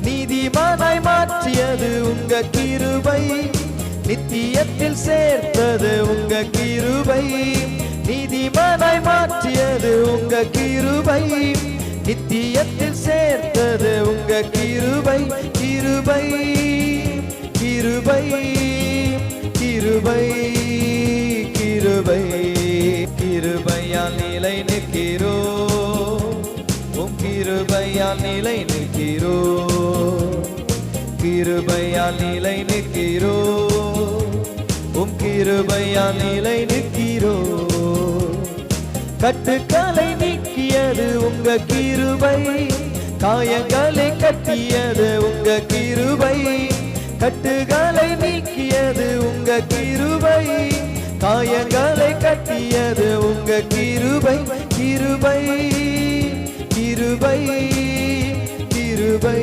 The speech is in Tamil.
நீதிமானாய் மாற்றியது உங்க கிருபை, நித்தியத்தில் சேர்த்தது உங்க கிருபை. நீதிமானாய் மாற்றியது உங்க கிருபை, நித்தியத்தில் சேர்த்தது உங்க கிருபை. கிருபை கிருபை கிருபை கிருபை கிருபையால் நிலை நிற்கிறோம், உம் கிருபையால் நிலை நிற்கிறோம். கிருபையால் நிலை நிற்கிறோம், உம் கிருபையால் நிலை நிற்கிறோம். கட்டுக்களை நீக்கியது உங்க கிருபை, காயங்களை கட்டியது உங்க கிருபை. கட்டுகளை நீக்கியது உங்க கிருபை, காயங்களை கட்டியது உங்க கிருபை. கிருபை கிருபை கிருபை